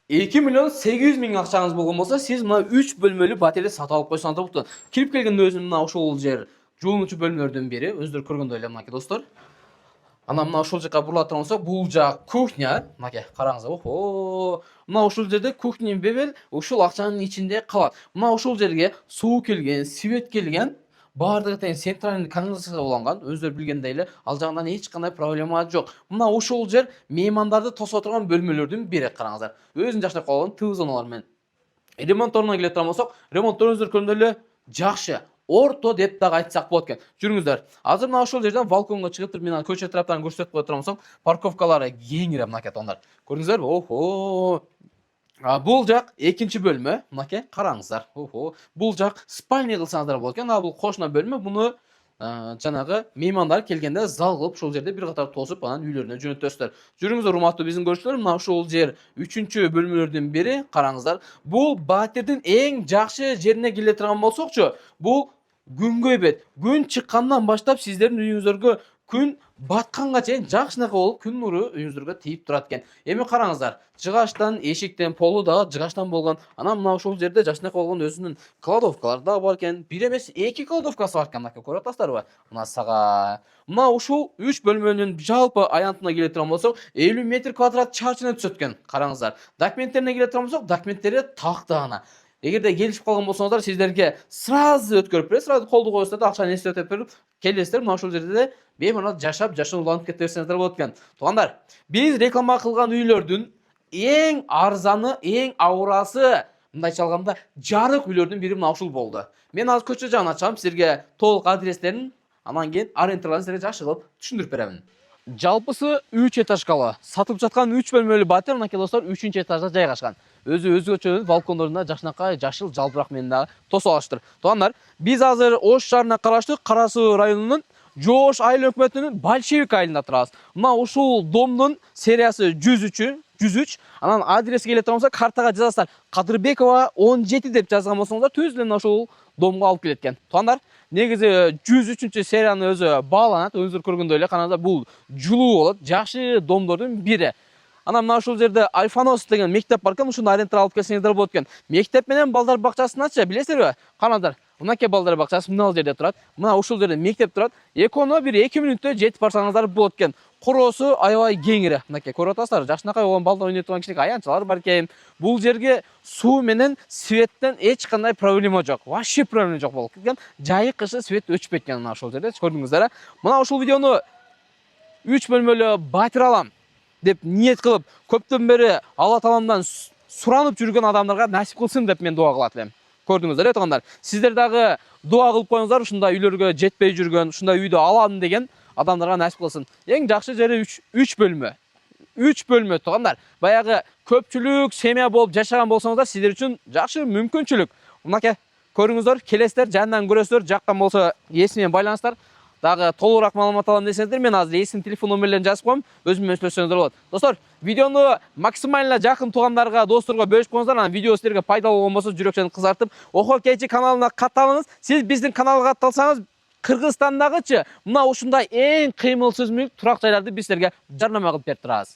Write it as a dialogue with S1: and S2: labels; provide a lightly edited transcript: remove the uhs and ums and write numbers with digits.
S1: 2 миллион 800 миң акчаңыз болгон болсо, сиз мына 3 бөлмөлүү батирди сатып алып койсоңуз да болот. Кирип келгенде өзүм мына ошол жер жуунуучу бөлмөлөрдөн бири, өздөрү көргөндөй эле мынакей достор. Анан мына ошол жака бурулап турган болсок, бул жак кухня, мынакей караңыз. Охо. Мына ошол жерде кухня бебел ушул акчанын ичинде калат. Мына ошол жерге суу келген, свет келген, баардыгы тең центральный канализация уланган. Өздөрү билгендей эле, ал жагынан эч кандай проблема жок. Мына ошол жер меймандарды тосо турган бөлмөлөрдүн бири, караңыздар. Өзүн жакшыртып койгон тыл зоналар менен. Ремонтторуна келе турган болсок, ремонттор өздөрү көргөндөй эле жакшы. Орто деп дагы айтсак болот экен. Жүрүңүздөр. Азыр мына ошол жерден балконго чыгып туруп, мен көчө тараптарын көрсөтүп кое турам болсом, парковкалары кеңире мынакей тондар. Көрдүңүздөрбү? Охо. Бул жак экинчи бөлмө, мынакей караңыздар. Охо. Бул жак спальня кылсаңыздар болот экен. Бул кошуна бөлмө, буну жанагы меймандар келгенде зал кылып ошол жерде бир катар тосуп, анан үйлөрүнө жөнөтөсүздөр. Жүрүңүздөр, урматтуу биздин көрүүчүлөр, мына ошол жер 3-чү бөлмөлөрдүн бири, караңыздар. Бул батирдин эң жакшы жерине келе турган болсокчу, бул күнгөй бет. Күн чыккандан баштап сиздердин үйүңүздөргө күн батканга чейин жакшынакай болуп, күн нуру үйүңүздөргө тийип турат экен. Эми караңыздар, жыгачтан, эшиктен, полу дагы жыгачтан болгон. Анан мына ошол жерде жакшынакай болгон өзүнүн кладовкалары дагы бар экен. Бир эмес, 2 кладовкасы бар экен, мынакей көрүп атасыздарбы? Мына сага. Мына ушул 3 бөлмөнүн жалпы аянтына келе турган болсок, 50 метр квадрат чарчыны түзөт экен. Караңыздар. Документтерине келе турган болсок, документтери тактагана. Эгерде келишип калган болсоңуздар, сиздерге сразу өткөрүп берет, сразу колду коесуздар да акчаны эстетип берип келесиздер. Мына ошол жерде беймарал жашап, уланып кете берсеңиздер болот экен. Туугандар, биз реклама кылган үйлөрдүн эң арзаны, эң аурасы, мындайча алганда, жарык үйлөрдүн бири мына ушул болду. Мен азыр көчө жагын ачам, силерге толук адрестерин, анан кийин арендаларын силерге жакшы кылып түшүндүрүп беремин. Жалпысы 3 этажкалы сатылып жаткан 3 бөлмөлүү батир, мынакей достор, 3-чү этажда жайгашкан. Өзгөчө балкондорунда жакшынакай жашыл жалбырак менен дагы тосуп алыштыр. Туугандар, биз азыр Ош шаарына караштуу Кара Суу районунун Жоош айыл өкмөтүнүн Большевик айылында турабыз. Мына ушул домдун сериясы 103, анан адреси келе турган болсо, картага жазасыздар. Кадырбекова 17 деп жазган болсоңуздар, түз эле ошол домго алып келет экен. Туугандар, негизи 103 сериянын өзү бааланат, өзүңүздөр көргөндөй эле, канада бул жылуу болот, жакшы домдордун бири. Анан мына ушул жерде Альфанос деген мектеп бар экен, ушуну арендага алып келсеңиздер болот экен. Мектеп менен балдар бакчасыначы билесиздерби? Канадар, мынакей балдар бакчасы мына жерде турат. Мына ушул жерде мектеп турат. Экөөнө бир 2 мүнөттө жетип барсаңыздар болот экен. Короосу аябай кеңире. Мынакей көрүп атасыздар, жакшынакай болгон балдар ойнойт турган кичинекей аянтчалар бар экен. Бул жерге суу менен светтен эч кандай проблема жок. Вообще проблема жок болуп кеткен. Жайы кышы свет өчпөйт экен мына ошол жерде. Көрдүңүздөр. Мына ушул видеону 3 бөлмөлүү батир алам деп ниет кылып, көптөн бери Алла Тааламдан суранып жүргөн адамдарга насип кылсын деп мен дуа кылат элем. Көрдүңүздөр, туугандар. Сиздер дагы дуа кылып коюңуздар, ушундай үйлөргө жетпей жүргөн, ушундай үйдү алам деген адамдарга насип кылсын. Эң жакшы жери 3 бөлмө. 3 бөлмө, туугандар. Баягы көпчүлүк семья болуп жашаган болсоңуздар, сиздер үчүн жакшы мүмкүнчүлүк. Мынакей көрүңүздөр, келесиздер, жанынан көрөсүздөр, жаккан болсо эсимен байланыстар. Дагы толугураак маалымат алам десеңиздер, мен азыр эсин телефон номерлерин жазып коем, өзүм менен сүйлөшсөңүздөр болот. Достор, видеону максимально жакын туугандарга, досторго бөлүшүп коюңуздар, анан видео силерге пайдалуу болгон болсо, жүрөкчөнү кызартып, Охо Кейчи каналына катталыңыз. Сиз биздин каналга катталсаңыз, Кыргызстандагычы мына ушундай эң кыймылсыз мүлк турак жайларды биз силерге жарнама кылып берип турабыз.